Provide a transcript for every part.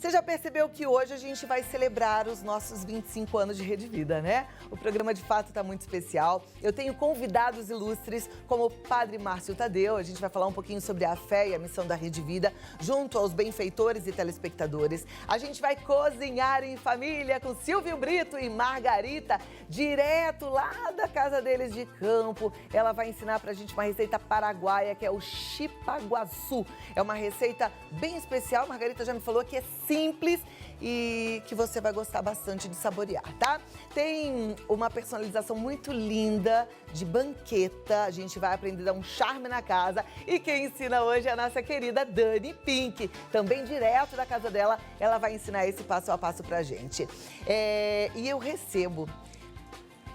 Você já percebeu que hoje a gente vai celebrar os nossos 25 anos de Rede Vida, né? O programa de fato está muito especial. Eu tenho convidados ilustres como o Padre Márcio Tadeu. A gente vai falar um pouquinho sobre a fé e a missão da Rede Vida, junto aos benfeitores e telespectadores. A gente vai cozinhar em família com Silvio Brito e Margarita, direto lá da casa deles de campo. Ela vai ensinar pra gente uma receita paraguaia, que é o chipaguaçu. É uma receita bem especial. Margarita já me falou que é simples e que você vai gostar bastante de saborear, tá? Tem uma personalização muito linda de banqueta. A gente vai aprender a dar um charme na casa. E quem ensina hoje é a nossa querida Dani Pink. Também direto da casa dela, ela vai ensinar esse passo a passo pra gente. E eu recebo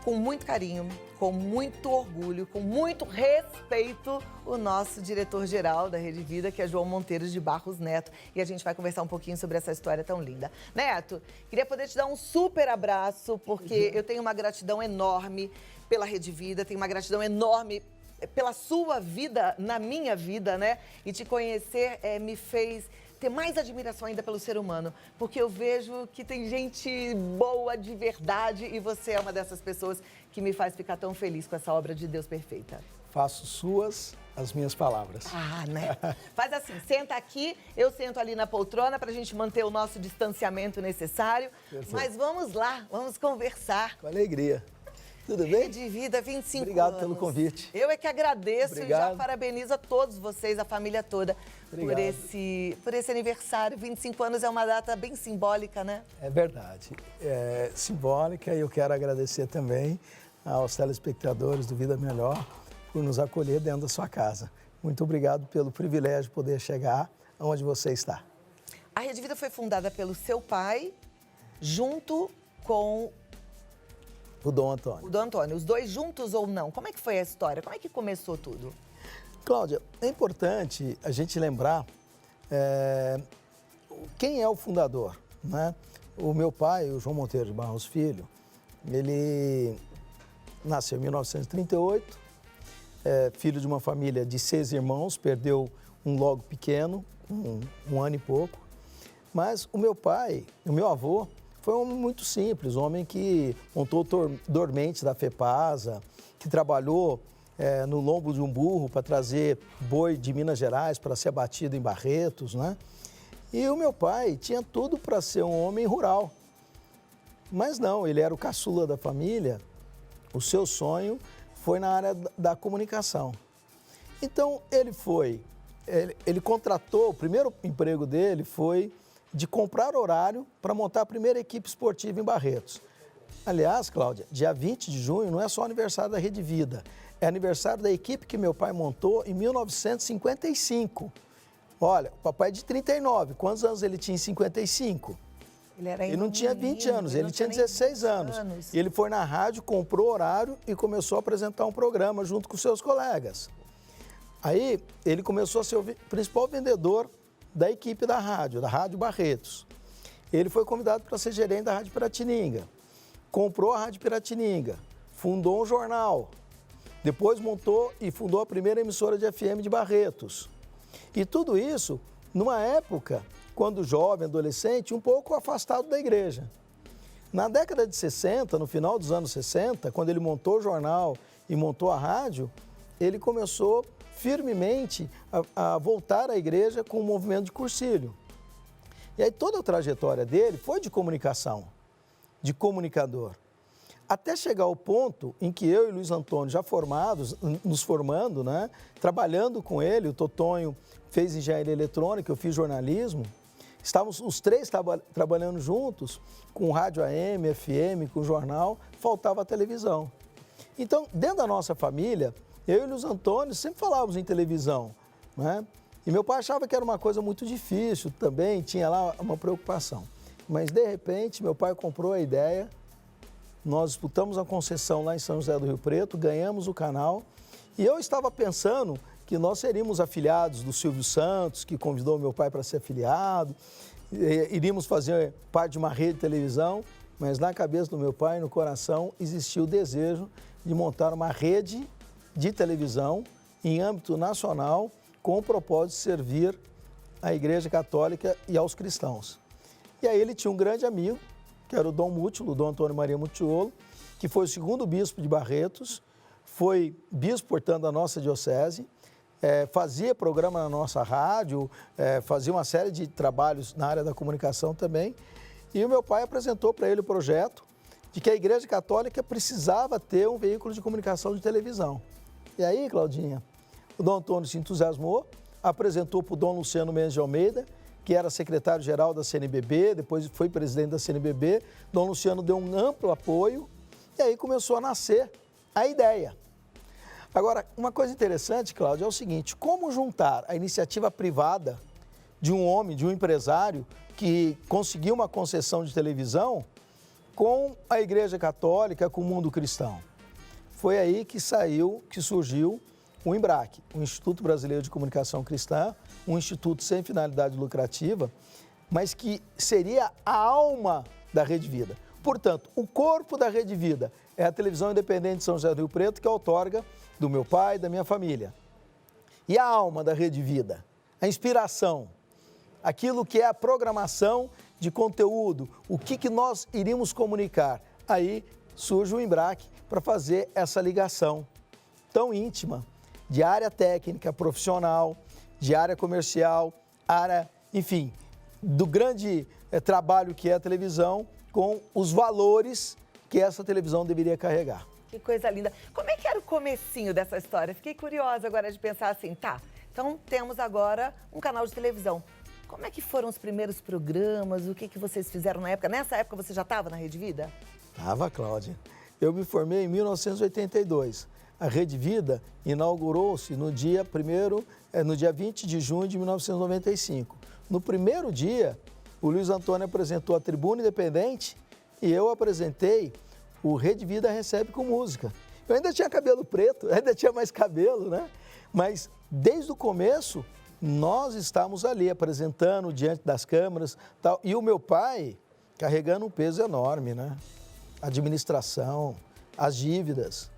com muito carinho, com muito orgulho, com muito respeito, o nosso diretor-geral da Rede Vida, que é João Monteiro de Barros Neto. E a gente vai conversar um pouquinho sobre essa história tão linda. Neto, queria poder te dar um super abraço, porque eu tenho uma gratidão enorme pela Rede Vida, tenho uma gratidão enorme pela sua vida na minha vida, né? E te conhecer me fez ter mais admiração ainda pelo ser humano, porque eu vejo que tem gente boa de verdade e você é uma dessas pessoas que me faz ficar tão feliz com essa obra de Deus perfeita. Faço suas as minhas palavras. Ah, né? Faz assim, senta aqui, eu sento ali na poltrona pra gente manter o nosso distanciamento necessário. Perfeito. Mas vamos lá, vamos conversar. Com alegria. Tudo bem? Rede Vida, 25 Obrigado anos. pelo convite. Eu é que agradeço Obrigado. e já parabenizo a todos vocês, a família toda, Obrigado. por esse aniversário. 25 anos é uma data bem simbólica, né? É verdade. É simbólica e eu quero agradecer também aos telespectadores do Vida Melhor por nos acolher dentro da sua casa. Muito obrigado pelo privilégio de poder chegar onde você está. A Rede Vida foi fundada pelo seu pai, junto com O Dom Antônio. o Dom Antônio. Os dois juntos ou não? Como é que foi a história? Como é que começou tudo? Cláudia, é importante a gente lembrar quem é o fundador, né? O meu pai, o João Monteiro de Barros Filho, ele nasceu em 1938, filho de uma família de 6 irmãos, perdeu um logo pequeno, um ano e pouco. Mas o meu pai, o meu avô, foi um homem muito simples, um homem que montou dormentes da FEPASA, que trabalhou no lombo de um burro para trazer boi de Minas Gerais para ser abatido em Barretos, né? E o meu pai tinha tudo para ser um homem rural. Mas não, ele era o caçula da família, o seu sonho foi na área da comunicação. Então ele contratou, o primeiro emprego dele foi de comprar horário para montar a primeira equipe esportiva em Barretos. Aliás, Cláudia, dia 20 de junho não é só aniversário da Rede Vida, é aniversário da equipe que meu pai montou em 1955. Olha, o papai é de 39, quantos anos ele tinha em 55? Ele não tinha 20 anos, ele tinha 16 anos. E ele foi na rádio, comprou horário e começou a apresentar um programa junto com seus colegas. Aí ele começou a ser o principal vendedor da equipe da Rádio Barretos. Ele foi convidado para ser gerente da Rádio Piratininga. Comprou a Rádio Piratininga, fundou um jornal. Depois montou e fundou a primeira emissora de FM de Barretos. E tudo isso numa época, quando jovem, adolescente, um pouco afastado da igreja. Na década de 60, no final dos anos 60, quando ele montou o jornal e montou a rádio, ele começou firmemente a voltar à igreja com o movimento de Cursilho. E aí toda a trajetória dele foi de comunicação, de comunicador. Até chegar ao ponto em que eu e Luiz Antônio, já formados, nos formando, né, trabalhando com ele, o Totonho fez engenharia eletrônica, eu fiz jornalismo, estávamos os três trabalhando juntos, com rádio AM, FM, com jornal, faltava a televisão. Então, dentro da nossa família, eu e o Luiz Antônio sempre falávamos em televisão, né? E meu pai achava que era uma coisa muito difícil também, tinha lá uma preocupação. Mas, de repente, meu pai comprou a ideia, nós disputamos a concessão lá em São José do Rio Preto, ganhamos o canal, e eu estava pensando que nós seríamos afiliados do Silvio Santos, que convidou meu pai para ser afiliado, iríamos fazer parte de uma rede de televisão, mas na cabeça do meu pai, no coração, existia o desejo de montar uma rede de televisão em âmbito nacional com o propósito de servir a Igreja Católica e aos cristãos. E aí ele tinha um grande amigo, que era o Dom Mútulo, o Dom Antônio Maria Mutiolo, que foi o segundo bispo de Barretos, foi bispo, portanto, da nossa diocese, fazia programa na nossa rádio, fazia uma série de trabalhos na área da comunicação também. E o meu pai apresentou para ele o projeto de que a Igreja Católica precisava ter um veículo de comunicação de televisão. E aí, Claudinha, o Dom Antônio se entusiasmou, apresentou para o Dom Luciano Mendes de Almeida, que era secretário-geral da CNBB, depois foi presidente da CNBB. Dom Luciano deu um amplo apoio e aí começou a nascer a ideia. Agora, uma coisa interessante, Cláudio, é o seguinte: como juntar a iniciativa privada de um homem, de um empresário que conseguiu uma concessão de televisão com a Igreja Católica, com o mundo cristão? Foi aí que surgiu o INBRAC, o Instituto Brasileiro de Comunicação Cristã, um instituto sem finalidade lucrativa, mas que seria a alma da Rede Vida. Portanto, o corpo da Rede Vida é a televisão independente de São José do Rio Preto, que é outorga do meu pai e da minha família. E a alma da Rede Vida, a inspiração, aquilo que é a programação de conteúdo, o que nós iríamos comunicar. Aí surge o INBRAC para fazer essa ligação tão íntima de área técnica, profissional, de área comercial, área, enfim, do grande trabalho que é a televisão, com os valores que essa televisão deveria carregar. Que coisa linda. Como é que era o comecinho dessa história? Fiquei curiosa agora de pensar assim, tá, então temos agora um canal de televisão. Como é que foram os primeiros programas? O que vocês fizeram na época? Nessa época você já estava na Rede Vida? Estava, Cláudia. Eu me formei em 1982. A Rede Vida inaugurou-se no dia 20 de junho de 1995. No primeiro dia, o Luiz Antônio apresentou a Tribuna Independente e eu apresentei o Rede Vida Recebe com Música. Eu ainda tinha cabelo preto, ainda tinha mais cabelo, né? Mas desde o começo, nós estávamos ali apresentando diante das câmeras, tal. E o meu pai carregando um peso enorme, né? Administração, as dívidas,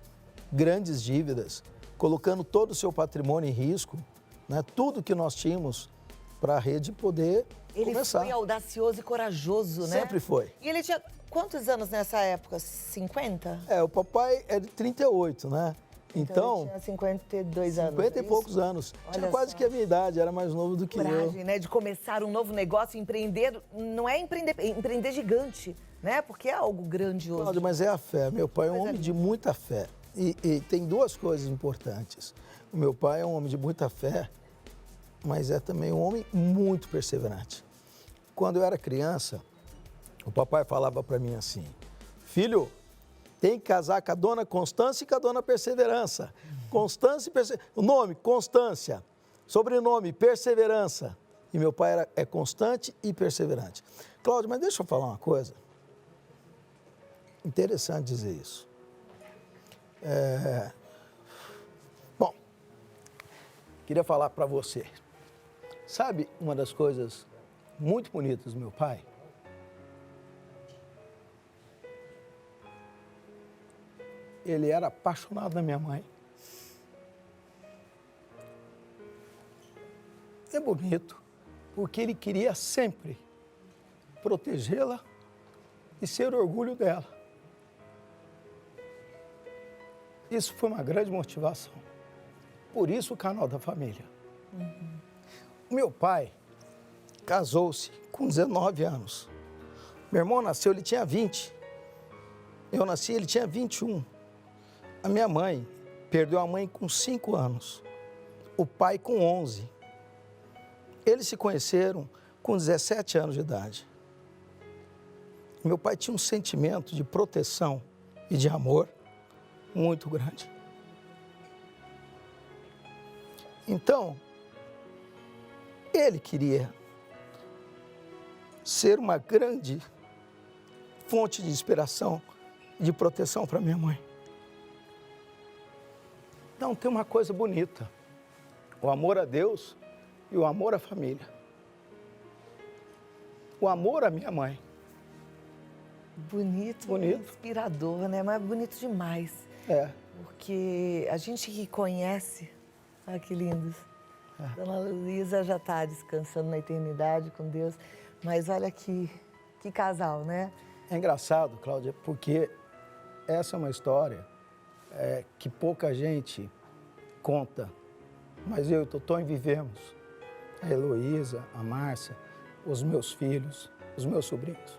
grandes dívidas, colocando todo o seu patrimônio em risco, né? Tudo que nós tínhamos para a rede poder começar. Ele foi audacioso e corajoso, né? Sempre foi. E ele tinha quantos anos nessa época? 50? O papai é de 38, né? Então ele tinha 52 anos. 50 e poucos anos. Olha tinha quase só. que a minha idade, era mais novo do que Coragem, eu. né? De começar um novo negócio, empreender. Não é empreender gigante, né? Porque é algo grandioso. Cláudio, mas é a fé. Meu pai é um homem de muita fé. E tem duas coisas importantes. O meu pai é um homem de muita fé, mas é também um homem muito perseverante. Quando eu era criança, o papai falava para mim assim: filho, tem que casar com a dona Constância e com a dona Perseverança. Constância e Perseverança. O nome, Constância. Sobrenome, Perseverança. E meu pai é constante e perseverante. Cláudio, mas deixa eu falar uma coisa. Interessante dizer isso. Bom, queria falar para você. Sabe uma das coisas muito bonitas do meu pai? Ele era apaixonado na minha mãe. É bonito, porque ele queria sempre protegê-la e ser orgulho dela. Isso foi uma grande motivação. Por isso o canal da família. O meu pai casou-se com 19 anos. Meu irmão nasceu, ele tinha 20. Eu nasci, ele tinha 21. A minha mãe perdeu a mãe com 5 anos, o pai com 11. Eles se conheceram com 17 anos de idade. Meu pai tinha um sentimento de proteção e de amor muito grande. Então, ele queria ser uma grande fonte de inspiração e de proteção para minha mãe. Então, tem uma coisa bonita: o amor a Deus e o amor à família. O amor à minha mãe. Bonito, Bonito. Inspirador, né? Mas bonito demais. Porque a gente que conhece, olha que lindos. Dona Luísa já está descansando na eternidade com Deus, mas olha que Que casal, né? É engraçado, Cláudia, porque essa é uma história que pouca gente conta, mas eu e o Totonho vivemos. A Heloísa, a Márcia, os meus filhos, os meus sobrinhos.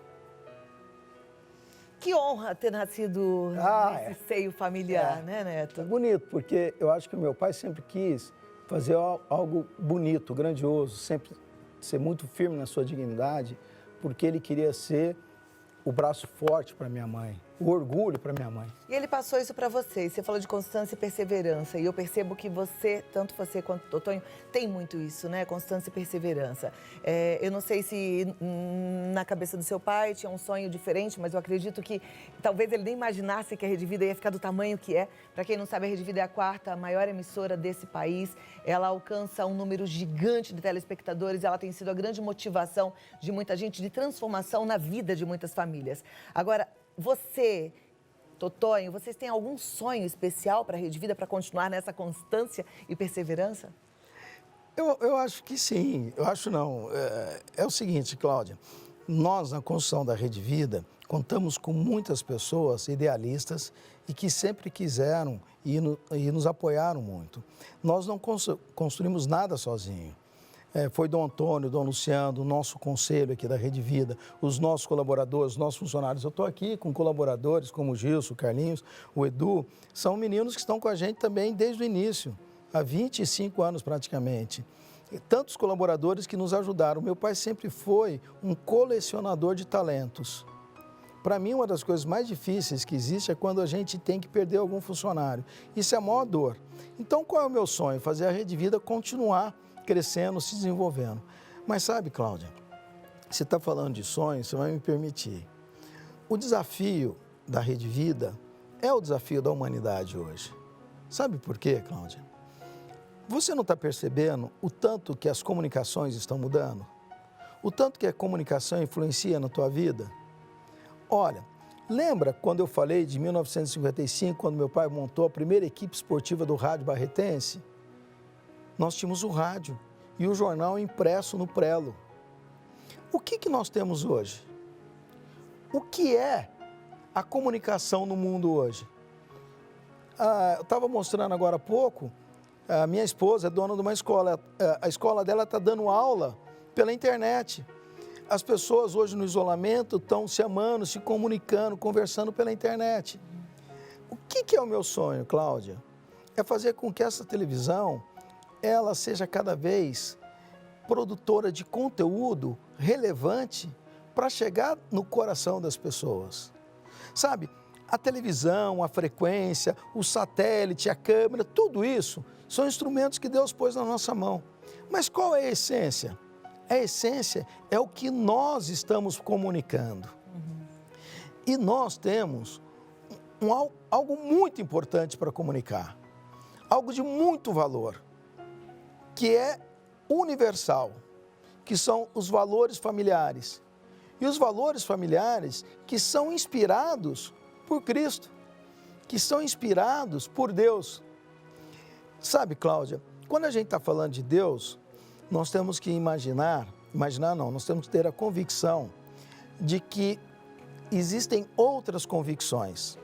Que honra ter nascido nesse seio familiar, né, Neto? É bonito, porque eu acho que o meu pai sempre quis fazer algo bonito, grandioso, sempre ser muito firme na sua dignidade, porque ele queria ser o braço forte para minha mãe, o orgulho para minha mãe. E ele passou isso para você. Você falou de constância e perseverança. E eu percebo que você, tanto você quanto o Totonho, tem muito isso, né? Constância e perseverança. Eu não sei se na cabeça do seu pai tinha um sonho diferente, mas eu acredito que talvez ele nem imaginasse que a Rede Vida ia ficar do tamanho que é. Para quem não sabe, a Rede Vida é a quarta maior emissora desse país. Ela alcança um número gigante de telespectadores. Ela tem sido a grande motivação de muita gente, de transformação na vida de muitas famílias. Agora, você, Totonho, vocês têm algum sonho especial para a Rede Vida, para continuar nessa constância e perseverança? Eu acho que sim, eu acho não. É o seguinte, Cláudia, nós na construção da Rede Vida contamos com muitas pessoas idealistas e que sempre quiseram e nos apoiaram muito. Nós não construímos nada sozinho. Foi Dom Antônio, Dom Luciano, o nosso conselho aqui da Rede Vida, os nossos colaboradores, os nossos funcionários. Eu estou aqui com colaboradores como o Gilson, o Carlinhos, o Edu. São meninos que estão com a gente também desde o início, há 25 anos praticamente. E tantos colaboradores que nos ajudaram. Meu pai sempre foi um colecionador de talentos. Para mim, uma das coisas mais difíceis que existe é quando a gente tem que perder algum funcionário. Isso é a maior dor. Então, qual é o meu sonho? Fazer a Rede Vida continuar crescendo, se desenvolvendo. Mas sabe, Cláudia, você está falando de sonhos, você vai me permitir. O desafio da Rede Vida é o desafio da humanidade hoje. Sabe por quê, Cláudia? Você não está percebendo o tanto que as comunicações estão mudando? O tanto que a comunicação influencia na tua vida? Olha, lembra quando eu falei de 1955, quando meu pai montou a primeira equipe esportiva do rádio barretense? Nós tínhamos o rádio e o jornal impresso no prelo. O que nós temos hoje? O que é a comunicação no mundo hoje? Eu estava mostrando agora há pouco, a minha esposa é dona de uma escola, a escola dela está dando aula pela internet. As pessoas hoje no isolamento estão se amando, se comunicando, conversando pela internet. O que é o meu sonho, Cláudia? É fazer com que essa televisão ela seja cada vez produtora de conteúdo relevante para chegar no coração das pessoas. Sabe, a televisão, a frequência, o satélite, a câmera, tudo isso são instrumentos que Deus pôs na nossa mão. Mas qual é a essência? A essência é o que nós estamos comunicando. E nós temos algo muito importante para comunicar, algo de muito valor, que é universal, que são os valores familiares. E os valores familiares que são inspirados por Cristo, que são inspirados por Deus. Sabe, Cláudia, quando a gente está falando de Deus, nós temos que nós temos que ter a convicção de que existem outras convicções.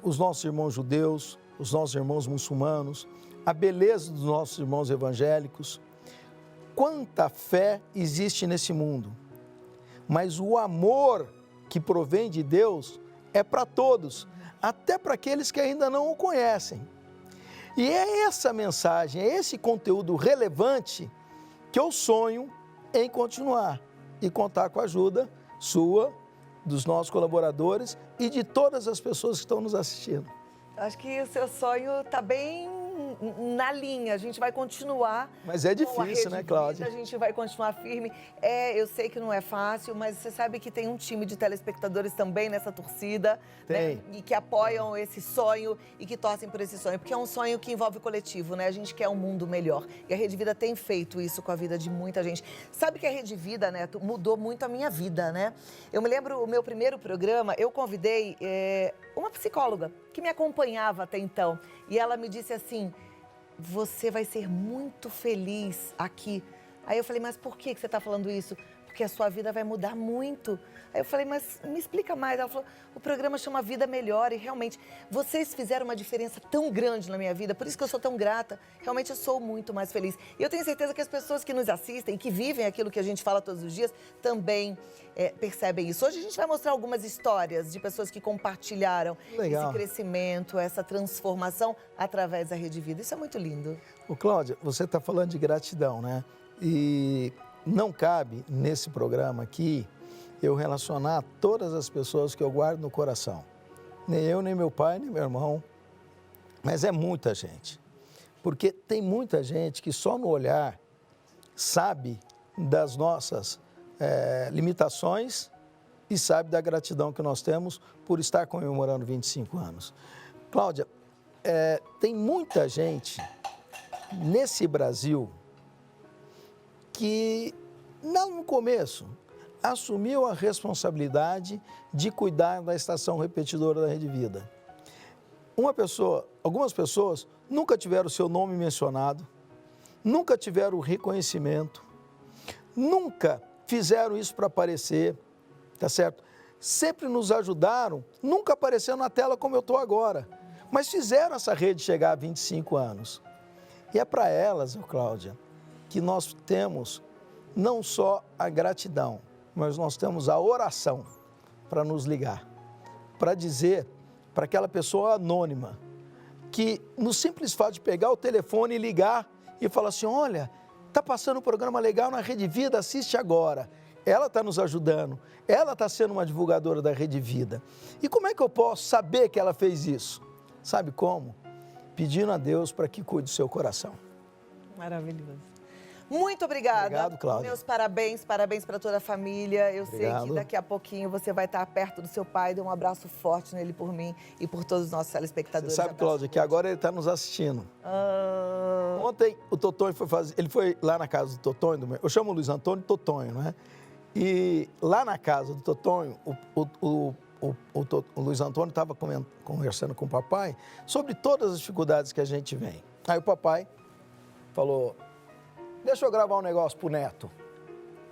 Os nossos irmãos judeus, os nossos irmãos muçulmanos, a beleza dos nossos irmãos evangélicos. Quanta fé existe nesse mundo, mas o amor que provém de Deus é para todos, até para aqueles que ainda não o conhecem. E é essa mensagem, é esse conteúdo relevante que eu sonho em continuar e contar com a ajuda sua, dos nossos colaboradores e de todas as pessoas que estão nos assistindo. Acho que o seu sonho está bem na linha. A gente vai continuar. Mas é difícil, né, Cláudia? A gente vai continuar firme. Eu sei que não é fácil, mas você sabe que tem um time de telespectadores também nessa torcida. Tem. Né? E que apoiam esse sonho e que torcem por esse sonho. Porque é um sonho que envolve o coletivo, né? A gente quer um mundo melhor. E a Rede Vida tem feito isso com a vida de muita gente. Sabe que a Rede Vida, Neto, mudou muito a minha vida, né? Eu me lembro, o meu primeiro programa, eu convidei uma psicóloga que me acompanhava até então. E ela me disse assim: você vai ser muito feliz aqui. Aí eu falei: mas por que você está falando isso? porque a sua vida vai mudar muito. Aí eu falei, mas me explica mais. Ela falou, o programa chama Vida Melhor e realmente vocês fizeram uma diferença tão grande na minha vida, por isso que eu sou tão grata. Realmente eu sou muito mais feliz. E eu tenho certeza que as pessoas que nos assistem, que vivem aquilo que a gente fala todos os dias, também percebem isso. Hoje a gente vai mostrar algumas histórias de pessoas que compartilharam esse crescimento, essa transformação através da Rede Vida. Isso é muito lindo. Ô, Cláudia, você está falando de gratidão, né? E não cabe nesse programa aqui eu relacionar todas as pessoas que eu guardo no coração. Nem eu, nem meu pai, nem meu irmão. Mas é muita gente. Porque tem muita gente que só no olhar sabe das nossas limitações e sabe da gratidão que nós temos por estar comemorando 25 anos. Cláudia, tem muita gente nesse Brasil que, no começo, assumiu a responsabilidade de cuidar da estação repetidora da Rede Vida. Algumas pessoas nunca tiveram o seu nome mencionado, nunca tiveram o reconhecimento, nunca fizeram isso para aparecer, tá certo? Sempre nos ajudaram, nunca apareceram na tela como eu estou agora, mas fizeram essa rede chegar a 25 anos. E é para elas, Cláudia, que nós temos não só a gratidão, mas nós temos a oração para nos ligar, para dizer para aquela pessoa anônima que no simples fato de pegar o telefone e ligar e falar assim, olha, está passando um programa legal na Rede Vida, assiste agora. Ela está nos ajudando, ela está sendo uma divulgadora da Rede Vida. E como é que eu posso saber que ela fez isso? Sabe como? Pedindo a Deus para que cuide do seu coração. Maravilhoso. Muito obrigada. Obrigado, Cláudia. Meus parabéns para toda a família. Eu Obrigado. sei que daqui a pouquinho você vai estar perto do seu pai. Dê um abraço forte nele por mim e por todos os nossos telespectadores. Você sabe, Cláudia, que agora ele está nos assistindo. Ontem o Totonho ele foi lá na casa do Totonho, eu chamo o Luiz Antônio de Totonho, não é? E lá na casa do Totonho, o Luiz Antônio estava conversando com o papai sobre todas as dificuldades que a gente vem. Aí o papai falou, deixa eu gravar um negócio pro Neto.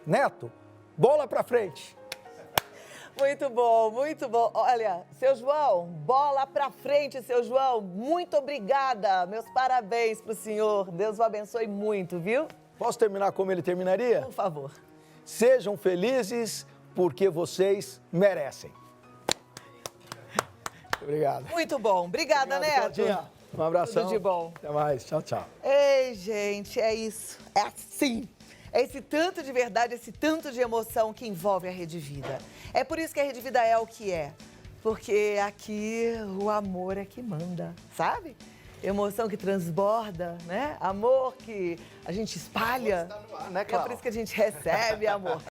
Neto, bola pra frente. Muito bom, muito bom. Olha, seu João, bola pra frente, seu João. Muito obrigada. Meus parabéns pro senhor. Deus o abençoe muito, viu? Posso terminar como ele terminaria? Por favor. Sejam felizes porque vocês merecem. Obrigado. Muito bom. Obrigada, Neto. Claudinha. Um abração. Tudo de bom. Até mais. Tchau, tchau. Ei, gente, é isso. É assim. É esse tanto de verdade, esse tanto de emoção que envolve a Rede Vida. É por isso que a Rede Vida é o que é. Porque aqui o amor é que manda, sabe? Emoção que transborda, né? Amor que a gente espalha. Tá no ar, né, É por isso que a gente recebe amor.